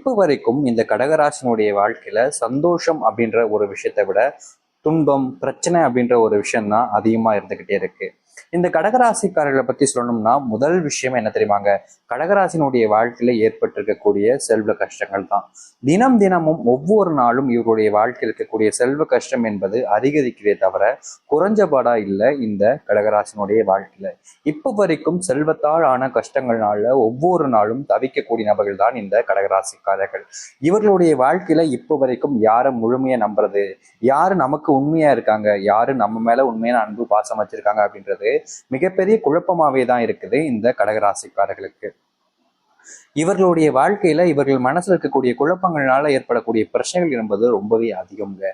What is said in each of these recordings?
இப்ப வரைக்கும் இந்த கடகராசினுடைய வாழ்க்கையில சந்தோஷம் அப்படின்ற ஒரு விஷயத்தை விட துன்பம் பிரச்சனை அப்படின்ற ஒரு விஷயம் தான் அதிகமா இருந்துகிட்டே இருக்கு. இந்த கடகராசிக்காரர்களை பத்தி சொல்லணும்னா முதல் விஷயம் என்ன தெரியுமாங்க, கடகராசினுடைய வாழ்க்கையில ஏற்பட்டிருக்கக்கூடிய செல்வ கஷ்டங்கள் தான். தினம் தினமும் ஒவ்வொரு நாளும் இவருடைய வாழ்க்கையில் இருக்கக்கூடிய செல்வ கஷ்டம் என்பது அதிகரிக்கிறதே தவிர குறைஞ்சபாடா இல்லை. இந்த கடகராசினுடைய வாழ்க்கையில இப்ப வரைக்கும் செல்வத்தால் ஆன கஷ்டங்கள்னால ஒவ்வொரு நாளும் தவிக்கக்கூடிய நபர்கள் தான் இந்த கடகராசிக்காரர்கள். இவர்களுடைய வாழ்க்கையில இப்ப வரைக்கும் யாரை முழுமையா நம்புறது, யாரு நமக்கு உண்மையா இருக்காங்க, யாரு நம்ம மேல உண்மையான அன்பு பாசம் வச்சிருக்காங்க அப்படின்றது மிகப்பெரிய குழப்பமாவே தான் இருக்குது இந்த கடகராசிக்காரர்களுக்கு. இவர்களுடைய வாழ்க்கையில இவர்கள் மனசுல இருக்கக்கூடிய குழப்பங்களால ஏற்படக்கூடிய பிரச்சனைகள் என்பது ரொம்பவே அதிகம்ங்க.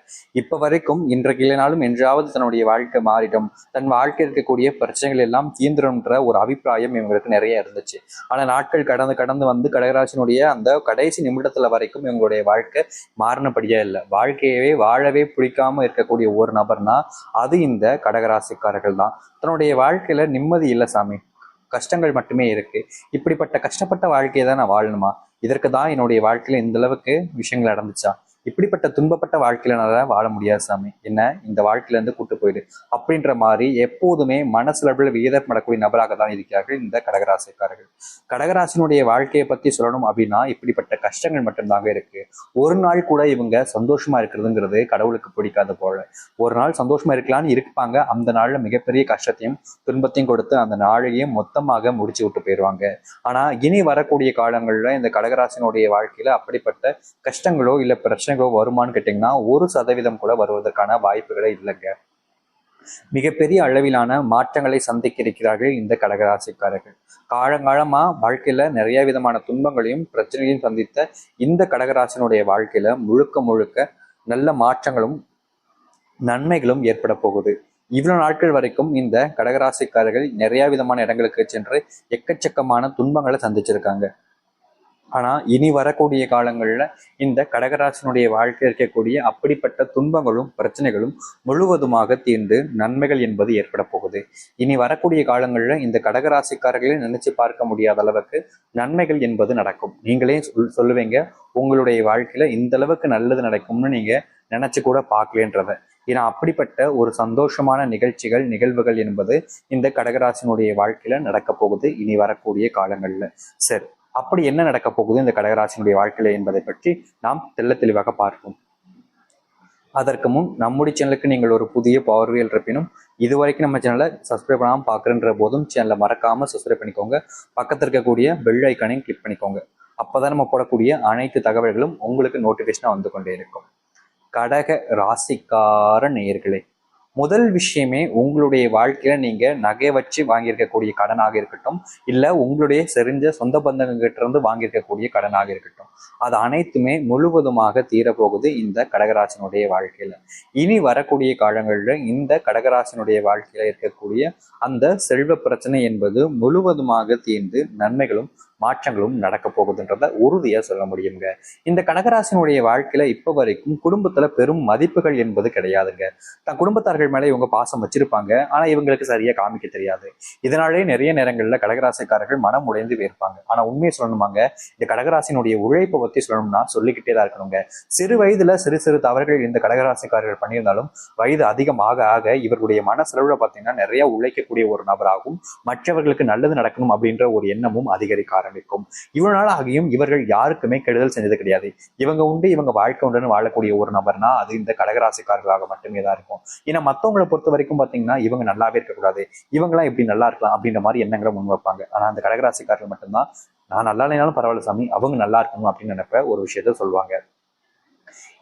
இப்ப வரைக்கும் இன்றைக்கு இல்லைனாலும் என்றாவது தன்னுடைய வாழ்க்கை மாறிடும், தன் வாழ்க்கை இருக்கக்கூடிய பிரச்சனைகள் எல்லாம் தீந்துரும்ன்ற ஒரு அபிப்பிராயம் இவங்களுக்கு நிறைய இருந்துச்சு. ஆனா நாட்கள் கடந்து கடந்து வந்து கடகராசினுடைய அந்த கடைசி நிமிடத்துல வரைக்கும் இவங்களுடைய வாழ்க்கை மாறினபடியா இல்லை. வாழ்க்கையவே வாழவே பிடிக்காம இருக்கக்கூடிய ஒரு நபர்னா அது இந்த கடகராசிக்காரர்கள் தான். தன்னுடைய வாழ்க்கையில நிம்மதி இல்லை சாமி, கஷ்டங்கள் மட்டுமே இருக்கு, இப்படிப்பட்ட கஷ்டப்பட்ட வாழ்க்கையை தான் நான் வாழணுமா, இதற்கு தான் என்னுடைய வாழ்க்கையில இந்த அளவுக்கு விஷயங்கள் நடந்துச்சா, இப்படிப்பட்ட துன்பப்பட்ட வாழ்க்கையில நான் வாழ முடியாது சாமி, என்ன இந்த வாழ்க்கையில இருந்து கூட்டு போயிடு அப்படின்ற மாதிரி எப்போதுமே மனசுல விகிதப்படக்கூடிய நபராக தான் இருக்கிறார்கள் இந்த கடகராசிக்காரர்கள். கடகராசினுடைய வாழ்க்கையை பத்தி சொல்லணும் அப்படின்னா இப்படிப்பட்ட கஷ்டங்கள் மட்டும்தாங்க இருக்கு. ஒரு நாள் கூட இவங்க சந்தோஷமா இருக்கிறதுங்கிறது கடவுளுக்கு பிடிக்காத போல. ஒரு நாள் சந்தோஷமா இருக்கலாம்னு இருப்பாங்க, அந்த நாள்ல மிகப்பெரிய கஷ்டத்தையும் துன்பத்தையும் கொடுத்து அந்த நாளையும் மொத்தமாக முடிச்சு விட்டு போயிடுவாங்க. ஆனா இனி வரக்கூடிய காலங்கள்ல இந்த கடகராசினுடைய வாழ்க்கையில அப்படிப்பட்ட கஷ்டங்களோ இல்ல பிரச்சனைகளோ வருமானு கேட்டீங்கன்னா 1% கூட வருவதற்கான வாய்ப்புகளே இல்லைங்க. மிகப்பெரிய அளவிலான மாற்றங்களை சந்திக்க இருக்கிறார்கள் இந்த கடகராசிக்காரர்கள். காலங்காலமா வாழ்க்கையில நிறைய விதமான துன்பங்களையும் பிரச்சனைகளையும் சந்தித்த இந்த கடகராசினுடைய வாழ்க்கையில முழுக்க முழுக்க நல்ல மாற்றங்களும் நன்மைகளும் ஏற்பட போகுது. இவ்வளவு நாட்கள் வரைக்கும் இந்த கடகராசிக்காரர்கள் நிறைய விதமான இடங்களுக்கு சென்று எக்கச்சக்கமான துன்பங்களை சந்திச்சிருக்காங்க. ஆனா இனி வரக்கூடிய காலங்கள்ல இந்த கடகராசினுடைய வாழ்க்கை இருக்கக்கூடிய அப்படிப்பட்ட துன்பங்களும் பிரச்சனைகளும் முழுவதுமாக தீர்ந்து நன்மைகள் என்பது ஏற்பட போகுது. இனி வரக்கூடிய காலங்கள்ல இந்த கடகராசிக்காரர்களை நினைச்சு பார்க்க முடியாத அளவுக்கு நன்மைகள் என்பது நடக்கும். நீங்களே சொல்லுவீங்க உங்களுடைய வாழ்க்கையில இந்த அளவுக்கு நல்லது நடக்கும்னு நீங்க நினைச்சு கூட பார்க்கலன்றத. ஏன்னா அப்படிப்பட்ட ஒரு சந்தோஷமான நிகழ்வுகள் என்பது இந்த கடகராசினுடைய வாழ்க்கையில நடக்க போகுது இனி வரக்கூடிய காலங்கள்ல. சரி, அப்படி என்ன நடக்க போகுது இந்த கடகராசினுடைய வாழ்க்கையில என்பதை பற்றி நாம் தெள்ள தெளிவாக பார்ப்போம். அதற்கு முன் நம்முடைய சேனலுக்கு நீங்கள் ஒரு புதிய பார்வையில் இருப்பினும் இதுவரைக்கும் நம்ம சேனலை சப்ஸ்கிரைப் பண்ணாமல் பார்க்குறன்ற போதும் சேனலை மறக்காம சப்ஸ்கிரைப் பண்ணிக்கோங்க. பக்கத்தில் இருக்கக்கூடிய பெல் ஐக்கானையும் கிளிக் பண்ணிக்கோங்க. அப்போதான் நம்ம போடக்கூடிய அனைத்து தகவல்களும் உங்களுக்கு நோட்டிஃபிகேஷனாக வந்து கொண்டே இருக்கும். கடக ராசிக்கார நேயர்களே, முதல் விஷயமே உங்களுடைய வாழ்க்கையில நீங்க நகை வச்சு வாங்கியிருக்கக்கூடிய கடனாக இருக்கட்டும், இல்ல உங்களுடைய செறிஞ்ச சொந்த பந்தங்கிட்ட இருந்து வாங்கியிருக்கக்கூடிய கடனாக இருக்கட்டும், அது அனைத்துமே முழுவதுமாக தீரப்போகுது இந்த கடகராசினுடைய வாழ்க்கையில. இனி வரக்கூடிய காலங்கள்ல இந்த கடகராசினுடைய வாழ்க்கையில இருக்கக்கூடிய அந்த செல்வ பிரச்சனை என்பது முழுவதுமாக தீர்ந்து நன்மைகளும் மாற்றங்களும் நடக்க போகுதுன்றத உறுதியா சொல்ல முடியுங்க. இந்த கடகராசினுடைய வாழ்க்கையில இப்ப வரைக்கும் குடும்பத்துல பெரும் மதிப்புகள் என்பது கிடையாதுங்க. தன் குடும்பத்தார்கள் மேல இவங்க பாசம் வச்சிருப்பாங்க, ஆனா இவங்களுக்கு சரியா காமிக்க தெரியாது. இதனாலே நிறைய நேரங்கள்ல கடகராசிக்காரர்கள் மனம் உடைந்து போயிருப்பாங்க. ஆனா உண்மையை சொல்லணுமாங்க, இந்த கடகராசினுடைய உழைப்பை பத்தி சொல்லணும்னா சொல்லிக்கிட்டே தான் இருக்கணுங்க. சிறு வயதுல சிறு சிறு தவறுகள் இந்த கடகராசிக்காரர்கள் பண்ணியிருந்தாலும் வயது அதிகமாக ஆக இவர்களுடைய மனசெலவுல பார்த்தீங்கன்னா நிறைய உழைக்கக்கூடிய ஒரு நபராகவும் மற்றவர்களுக்கு நல்லது நடக்கணும் அப்படின்ற ஒரு எண்ணமும் அதிகரிக்க ஆரம்பிக்கும். இவ்வளவு நாள் ஆகியும் இவர்கள் யாருக்குமே கெடுதல் செஞ்சது கிடையாது. இவங்க உண்டு இவங்க வாழ்க்கை உண்டுன்னு வாழக்கூடிய ஒரு நபர்னா அது இந்த கடகராசிக்காரர்களாக மட்டுமே தான் இருக்கும். ஏன்னா மற்றவங்களை பொறுத்த வரைக்கும் பாத்தீங்கன்னா இவங்க நல்லாவே இருக்கக்கூடாது, இவங்கெல்லாம் எப்படி நல்லா இருக்கலாம் அப்படின்ற மாதிரி எண்ணங்களை முன் வைப்பாங்க. ஆனா அந்த கடகராசிக்காரர்கள் மட்டும்தான் நான் நல்லா இல்லைனாலும் பரவாயில்ல சாமி, அவங்க நல்லா இருக்கணும் அப்படின்னு நினைப்ப ஒரு விஷயத்த சொல்லுவாங்க.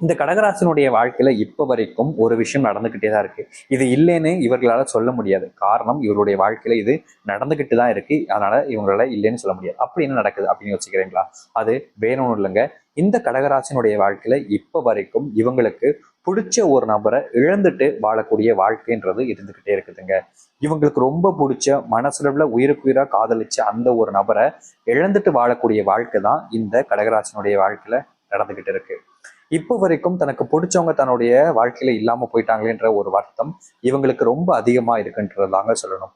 இந்த கடகராசினுடைய வாழ்க்கையில இப்ப வரைக்கும் ஒரு விஷயம் நடந்துகிட்டே தான் இருக்கு. இது இல்லைன்னு இவர்களால சொல்ல முடியாது. காரணம் இவருடைய வாழ்க்கையில இது நடந்துகிட்டு தான் இருக்கு. அதனால இவங்களால இல்லைன்னு சொல்ல முடியாது. அப்படி என்ன நடக்குது அப்படின்னு யோசிக்கிறீங்களா? அது வேணும்னு இல்லைங்க. இந்த கடகராசினுடைய வாழ்க்கையில இப்ப வரைக்கும் இவங்களுக்கு பிடிச்ச ஒரு நபரை இழந்துட்டு வாழக்கூடிய வாழ்க்கைன்றது இருந்துகிட்டே இருக்குதுங்க. இவங்களுக்கு ரொம்ப பிடிச்ச மனசுல உயிருக்குயிரா காதலிச்ச அந்த ஒரு நபரை இழந்துட்டு வாழக்கூடிய வாழ்க்கை தான் இந்த கடகராசினுடைய வாழ்க்கையில நடந்துகிட்டு இருக்கு. இப்போ வரைக்கும் தனக்கு பிடிச்சவங்க தன்னுடைய வாழ்க்கையில இல்லாம போயிட்டாங்களேன்ற ஒரு வருத்தம் இவங்களுக்கு ரொம்ப அதிகமா இருக்குன்றதாங்க சொல்லணும்.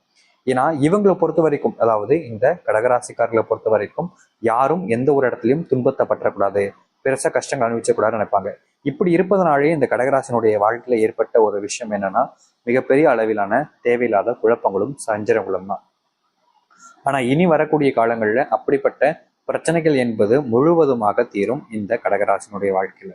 ஏன்னா இவங்களை பொறுத்த வரைக்கும், அதாவது இந்த கடகராசிக்காரர்களை பொறுத்த வரைக்கும் யாரும் எந்த ஒரு இடத்துலையும் துன்பத்தை பற்றக்கூடாது, பெருசா கஷ்டங்கள் அனுபவிச்சக்கூடாதுன்னு நினைப்பாங்க. இப்படி இருப்பதனாலேயே இந்த கடகராசினுடைய வாழ்க்கையில ஏற்பட்ட ஒரு விஷயம் என்னன்னா, மிகப்பெரிய அளவிலான தேவையில்லாத குழப்பங்களும் சஞ்சலங்களும் தான். ஆனா இனி வரக்கூடிய காலங்கள்ல அப்படிப்பட்ட பிரச்சனைகள் என்பது முழுவதுமாக தீரும் இந்த கடகராசினுடைய வாழ்க்கையில.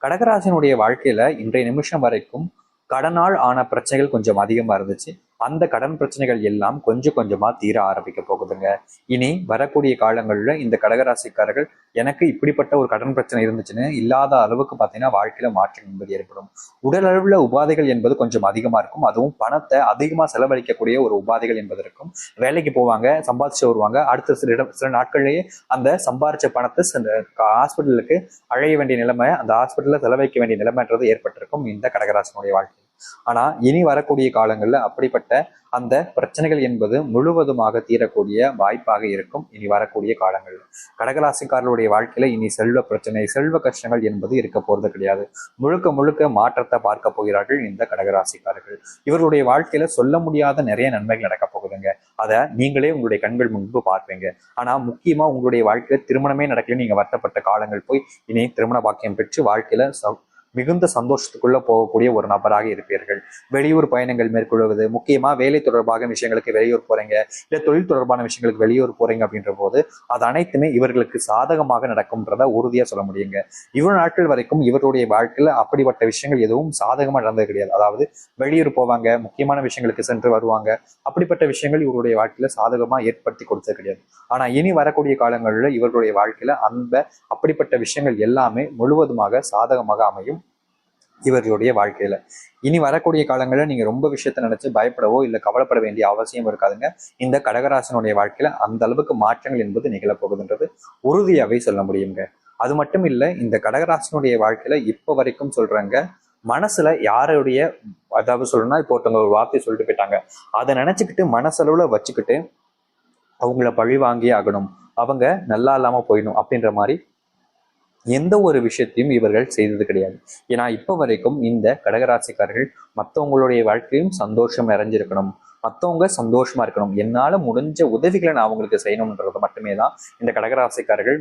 கடகராசினுடைய வாழ்க்கையில இன்றைய நிமிஷம் வரைக்கும் கடனால் ஆன பிரச்சனைகள் கொஞ்சம் அதிகமா இருந்துச்சு. அந்த கடன் பிரச்சனைகள் எல்லாம் கொஞ்சம் கொஞ்சமா தீர ஆரம்பிக்க போகுதுங்க. இனி வரக்கூடிய காலங்கள்ல இந்த கடகராசிக்காரர்கள் எனக்கு இப்படிப்பட்ட ஒரு கடன் பிரச்சனை இருந்துச்சுன்னு இல்லாத அளவுக்கு பார்த்தீங்கன்னா வாழ்க்கையில மாற்றம் என்பது ஏற்படும். உடல் அளவுல உபாதைகள் என்பது கொஞ்சம் அதிகமா இருக்கும். அதுவும் பணத்தை அதிகமா செலவழிக்கக்கூடிய ஒரு உபாதைகள் என்பது இருக்கும். வேலைக்கு போவாங்க, சம்பாதிச்சு வருவாங்க, அடுத்த சில நாட்கள்லயே அந்த சம்பாரிச்ச பணத்தை ஹாஸ்பிட்டலுக்கு அழைய வேண்டிய நிலைமை, அந்த ஹாஸ்பிட்டல்ல செலவழிக்க வேண்டிய நிலைமைன்றது ஏற்பட்டிருக்கும் இந்த கடகராசினுடைய வாழ்க்கை. ஆனா இனி வரக்கூடிய காலங்கள்ல அப்படிப்பட்ட அந்த பிரச்சனைகள் என்பது முழுவதுமாக தீரக்கூடிய வாய்ப்பாக இருக்கும் இனி வரக்கூடிய காலங்கள்ல. கடகராசிக்காரர்களுடைய வாழ்க்கையில இனி செல்வ பிரச்சனை, செல்வ கஷ்டங்கள் என்பது இருக்க போறது கிடையாது. முழுக்க முழுக்க மாற்றத்தை பார்க்க போகிறார்கள் இந்த கடகராசிக்காரர்கள். இவர்களுடைய வாழ்க்கையில சொல்ல முடியாத நிறைய நன்மைகள் நடக்க போகுதுங்க. அதை நீங்களே உங்களுடைய கண்கள் முன்பு பார்ப்பீங்க. ஆனா முக்கியமா உங்களுடைய வாழ்க்கையில திருமணமே நடக்கல, நீங்க வருத்தப்பட்ட காலங்கள் போய் இனி திருமண பாக்கியம் பெற்று வாழ்க்கையில மிகுந்த சந்தோஷத்துக்குள்ள போகக்கூடிய ஒரு நபராக இருப்பீர்கள். வெளியூர் பயணங்கள் மேற்கொள்வது, முக்கியமா வேலை தொடர்பாக விஷயங்களுக்கு வெளியூர் போறீங்க, இல்ல தொழில் தொடர்பான விஷயங்களுக்கு வெளியூர் போறீங்க அப்படின்ற போது அது அனைத்துமே இவர்களுக்கு சாதகமாக நடக்கும்ன்றத உறுதியா சொல்ல முடியுங்க. இவ்வளவு நாட்கள் வரைக்கும் இவருடைய வாழ்க்கையில அப்படிப்பட்ட விஷயங்கள் எதுவும் சாதகமா நடந்தது கிடையாது. அதாவது வெளியூர் போவாங்க, முக்கியமான விஷயங்களுக்கு சென்று வருவாங்க, அப்படிப்பட்ட விஷயங்கள் இவருடைய வாழ்க்கையில சாதகமா ஏற்படுத்தி கொடுத்தது கிடையாது. ஆனா இனி வரக்கூடிய காலங்களில் இவர்களுடைய வாழ்க்கையில அப்படிப்பட்ட விஷயங்கள் எல்லாமே முழுவதுமாக சாதகமாக அமையும் இவர்களுடைய வாழ்க்கையில. இனி வரக்கூடிய காலங்களில் நீங்க ரொம்ப விஷயத்த நினைச்சு பயப்படவோ இல்லை கவலைப்பட வேண்டிய அவசியம் இருக்காதுங்க. இந்த கடகராசனுடைய வாழ்க்கையில அந்த அளவுக்கு மாற்றங்கள் என்பது நிகழப்போகுதுன்றது உறுதியாவே சொல்ல முடியுங்க. அது மட்டும் இல்லை, இந்த கடகராசனுடைய வாழ்க்கையில இப்ப வரைக்கும் சொல்றாங்க, மனசுல யாருடைய, அதாவது சொல்லணும்னா இப்போ ஒருத்தவங்க ஒரு வார்த்தை சொல்லிட்டு போயிட்டாங்க, அதை நினைச்சுக்கிட்டு மனசளவுல வச்சுக்கிட்டு அவங்கள பழி வாங்கியே ஆகணும், அவங்க நல்லா இல்லாம போயிடணும் அப்படின்ற மாதிரி எந்த ஒரு விஷயத்தையும் இவர்கள் செய்தது கிடையாது. ஏன்னா இப்ப வரைக்கும் இந்த கடகராசிக்காரர்கள் மற்றவங்களுடைய வாழ்க்கையும் சந்தோஷம் நிறைஞ்சிருக்கணும், மற்றவங்க சந்தோஷமா இருக்கணும், என்னால முடிஞ்ச உதவிகளை நான் அவங்களுக்கு செய்யணும்ன்றது மட்டுமே தான் இந்த கடகராசிக்காரர்கள்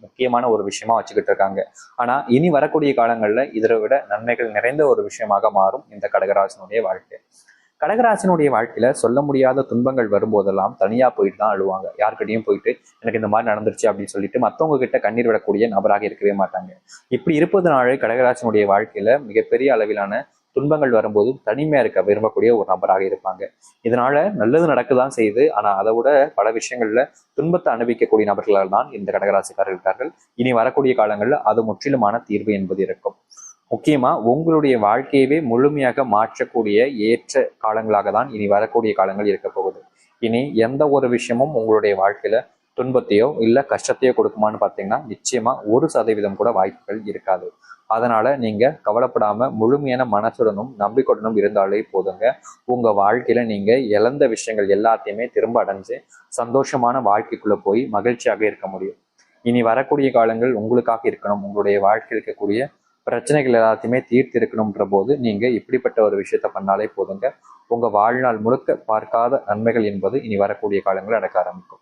முக்கியமான ஒரு விஷயமா வச்சுக்கிட்டு இருக்காங்க. ஆனா இனி வரக்கூடிய காலங்கள்ல இதை விட நன்மைகள் நிறைந்த ஒரு விஷயமாக மாறும் இந்த கடகராசினுடைய வாழ்க்கை. கடகராசினுடைய வாழ்க்கையில சொல்ல முடியாத துன்பங்கள் வரும்போதெல்லாம் தனியா போயிட்டு தான் அழுவாங்க. யார்கிட்டையும் போயிட்டு எனக்கு இந்த மாதிரி நடந்துருச்சு அப்படின்னு சொல்லிட்டு மற்றவங்க கிட்ட கண்ணீர் விடக்கூடிய நபராக இருக்கவே மாட்டாங்க. இப்படி இருப்பதனாலே கடகராசினுடைய வாழ்க்கையில மிகப்பெரிய அளவிலான துன்பங்கள் வரும்போது தனிமையா இருக்க விரும்பக்கூடிய ஒரு நபராக இருப்பாங்க. இதனால நல்லது நடக்குதான் செய்யுது, ஆனா அதை விட பல விஷயங்கள்ல துன்பத்தை அனுபவிக்கக்கூடிய நபர்களால் தான் இந்த கடகராசிக்காரர்கள் இருக்கார்கள். இனி வரக்கூடிய காலங்கள்ல அது முற்றிலுமான தீர்வு என்பது இருக்கும். முக்கியமா உங்களுடைய வாழ்க்கையவே முழுமையாக மாற்றக்கூடிய ஏற்ற காலங்களாக தான் இனி வரக்கூடிய காலங்கள் இருக்க போகுது. இனி எந்த ஒரு விஷயமும் உங்களுடைய வாழ்க்கையில துன்பத்தையோ இல்ல கஷ்டத்தையோ கொடுக்குமான்னு பார்த்தீங்கன்னா நிச்சயமா 1% கூட வாய்ப்புகள் இருக்காது. அதனால நீங்க கவலைப்படாம முழுமையான மனசுடனும் நம்பிக்கையுடனும் இருந்தாலே போதுங்க. உங்க வாழ்க்கையில நீங்க இழந்த விஷயங்கள் எல்லாத்தையுமே திரும்ப அடைஞ்சு சந்தோஷமான வாழ்க்கைக்குள்ள போய் மகிழ்ச்சியாக இருக்க முடியும். இனி வரக்கூடிய காலங்கள் உங்களுக்காக இருக்கணும், உங்களுடைய வாழ்க்கையில் இருக்கக்கூடிய பிரச்சனைகள் எல்லாத்தையுமே தீர்த்து இருக்கணும்ன்ற போது நீங்க இப்படிப்பட்ட ஒரு விஷயத்த பண்ணாலே போதுங்க. உங்க வாழ்நாள் முழுக்க பார்க்காத நன்மைகள் என்பது இனி வரக்கூடிய காலங்கள் நடக்க ஆரம்பிக்கும்.